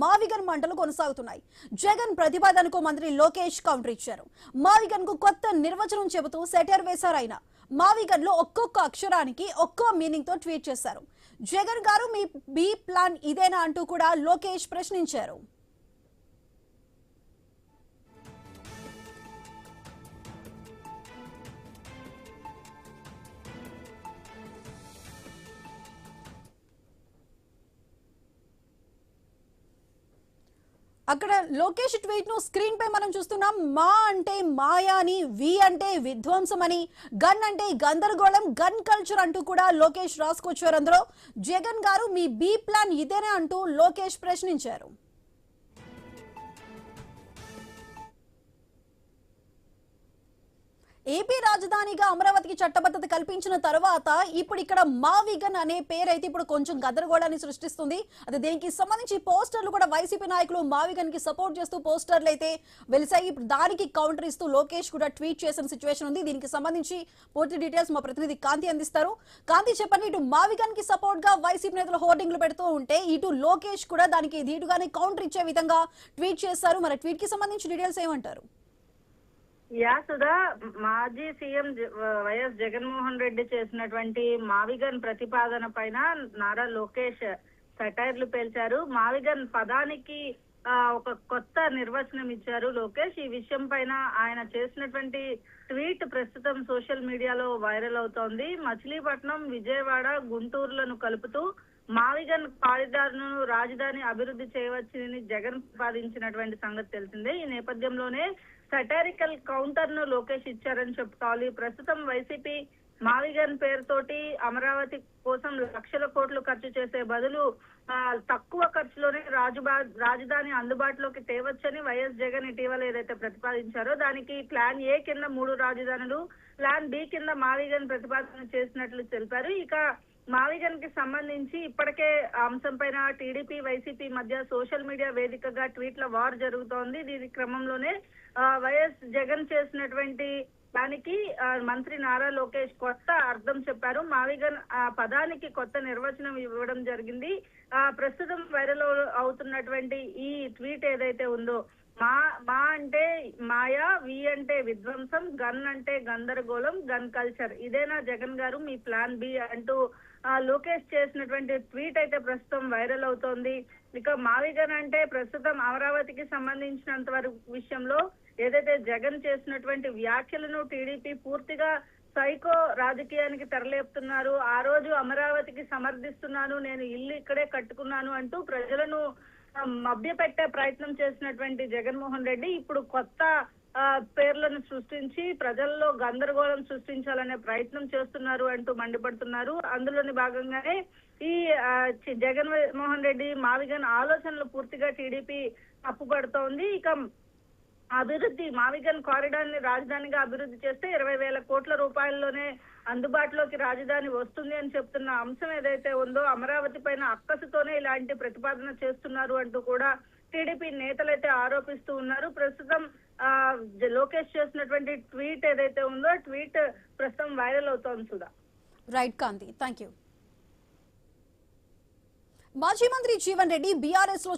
మావిగన్ మంటలు కొనసాగుతున్నాయి. జగన్ ప్రతిపాదనకు మంత్రి లోకేష్ కౌంటర్ ఇచ్చారు. మావిగన్ కు కొత్త నిర్వచనం చెబుతూ సెటర్ వేశారు. ఆయన మావిగన్ లో ఒక్కొక్క అక్షరానికి ఒక్కో మీనింగ్ తో ట్వీట్ చేశారు. జగన్ గారు మీ బి ప్లాన్ ఇదేనా అంటూ కూడా లోకేష్ ప్రశ్నించారు. అక్కడ లోకేష్ ట్వీట్ ను స్క్రీన్ పై మనం చూస్తున్నాం. మా అంటే మాయా అని, వి అంటే విధ్వంసం అని, గన్ అంటే గందరగోళం, గన్ కల్చర్ అంటూ కూడా లోకేష్ రాసుకొచ్చారు. అందులో జగన్ గారు మీ బి ప్లాన్ ఇదేనా అంటూ లోకేష్ ప్రశ్నించారు. ఏపీ రాజధానిగా అమరావతికి చట్టబద్ధత కల్పించిన తర్వాత ఇప్పుడు ఇక్కడ మావిగన్ అనే పేరైతే ఇప్పుడు కొంచెం గదరగోళాన్ని సృష్టిస్తుంది. అది దీనికి సంబంధించి పోస్టర్లు కూడా వైసీపీ నాయకులు మావిగన్ కి సపోర్ట్ చేస్తూ పోస్టర్లు అయితే వెలిసాయి. ఇప్పుడు దానికి కౌంటర్ ఇస్తూ లోకేష్ కూడా ట్వీట్ చేసిన సిచ్యువేషన్ ఉంది. దీనికి సంబంధించి పూర్తి డీటెయిల్స్ మా ప్రతినిధి కాంతి అందిస్తారు. కాంతి, చెప్పండి, ఇటు మావిగన్ కి సపోర్ట్ గా వైసీపీ నేతలు హోర్డింగ్లు పెడుతూ ఉంటే ఇటు లోకేష్ కూడా దానికి ధీటుగానే కౌంటర్ ఇచ్చే విధంగా ట్వీట్ చేశారు. మరి ట్వీట్ కి సంబంధించి డీటెయిల్స్ ఏమంటారు? సుధా, మాజీ సీఎం వైఎస్ జగన్మోహన్ రెడ్డి చేసినటువంటి మావిగన్ ప్రతిపాదన పైన నారా లోకేష్ సెటైర్లు పేల్చారు. మావిగన్ పదానికి ఒక కొత్త నిర్వచనం ఇచ్చారు లోకేష్. ఈ విషయం పైన ఆయన చేసినటువంటి ట్వీట్ ప్రస్తుతం సోషల్ మీడియాలో వైరల్ అవుతోంది. మచిలీపట్నం, విజయవాడ, గుంటూరులను కలుపుతూ మావిగన్ కారిడార్ను రాజధాని అభివృద్ధి చేయవచ్చని జగన్ ప్రతిపాదించినటువంటి సంగతి తెలిసిందే. ఈ నేపథ్యంలోనే సటారికల్ కౌంటర్ ను లోకేష్ ఇచ్చారని చెప్పుకోవాలి. ప్రస్తుతం వైసీపీ మావిగన్ పేరుతోటి అమరావతి కోసం లక్షల కోట్లు ఖర్చు చేసే బదులు తక్కువ ఖర్చులోనే రాజధాని అందుబాటులోకి తేవచ్చని వైఎస్ జగన్ ఇటీవల ఏదైతే ప్రతిపాదించారో దానికి ప్లాన్ ఏ కింద 3 రాజధానులు, ప్లాన్ బి కింద మావిగన్ ప్రతిపాదన చేసినట్లు తెలిపారు. ఇక మావిగన్ కి సంబంధించి ఇప్పటికే అంశం పైన టీడీపీ, వైసీపీ మధ్య సోషల్ మీడియా వేదికగా ట్వీట్ల వార్ జరుగుతోంది. దీని క్రమంలోనే వైఎస్ జగన్ చేసినటువంటి దానికి మంత్రి నారా లోకేష్ కొత్త అర్థం చెప్పారు. మావిగన్ పదానికి కొత్త నిర్వచనం ఇవ్వడం జరిగింది. ప్రస్తుతం వైరల్ అవుతున్నటువంటి ఈ ట్వీట్ ఏదైతే ఉందో, మా అంటే మాయా, వి అంటే విధ్వంసం, గన్ అంటే గందరగోళం, గన్ కల్చర్ ఇదేనా జగన్ గారు మీ ప్లాన్ బి అంటూ లోకేష్ చేసినటువంటి ట్వీట్ అయితే ప్రస్తుతం వైరల్ అవుతోంది. ఇక మావిగన్ అంటే ప్రస్తుతం అమరావతికి సంబంధించినంత వరకు విషయంలో ఏదైతే జగన్ చేసినటువంటి వ్యాఖ్యలను టీడీపీ పూర్తిగా సైకో రాజకీయానికి తెరలేపుతున్నారు. ఆ రోజు అమరావతికి సమర్థిస్తున్నాను, నేను ఇల్లు ఇక్కడే కట్టుకున్నాను అంటూ ప్రజలను మభ్యపెట్టే ప్రయత్నం చేసినటువంటి జగన్మోహన్ రెడ్డి ఇప్పుడు కొత్త పేర్లను సృష్టించి ప్రజల్లో గందరగోళం సృష్టించాలనే ప్రయత్నం చేస్తున్నారు అంటూ మండిపడుతున్నారు. అందులోని భాగంగానే ఈ జగన్మోహన్ రెడ్డి మావిగన్ ఆలోచనలు పూర్తిగా టీడీపీ తప్పుపడుతోంది. ఇక అభివృద్ధి మావిగన్ కారిడార్ ని రాజధానిగా అభివృద్ధి చేస్తే 20,000 కోట్ల రూపాయల్లోనే అందుబాటులోకి రాజధాని వస్తుంది అని చెప్తున్న అంశం ఏదైతే ఉందో, అమరావతి పైన అక్కసుతోనే ఇలాంటి ప్రతిపాదన చేస్తున్నారు అంటూ కూడా టీడీపీ నేతలైతే ఆరోపిస్తూ ఉన్నారు. ప్రస్తుతం లోకేష్ చేసినటువంటి ట్వీట్ ఏదైతే ఉందో ట్వీట్ ప్రస్తుతం వైరల్ అవుతోంది. Sudha. Right Kanthi, thank you. మాజీ మంత్రి జీవన్ రెడ్డి బీఆర్ఎస్ లో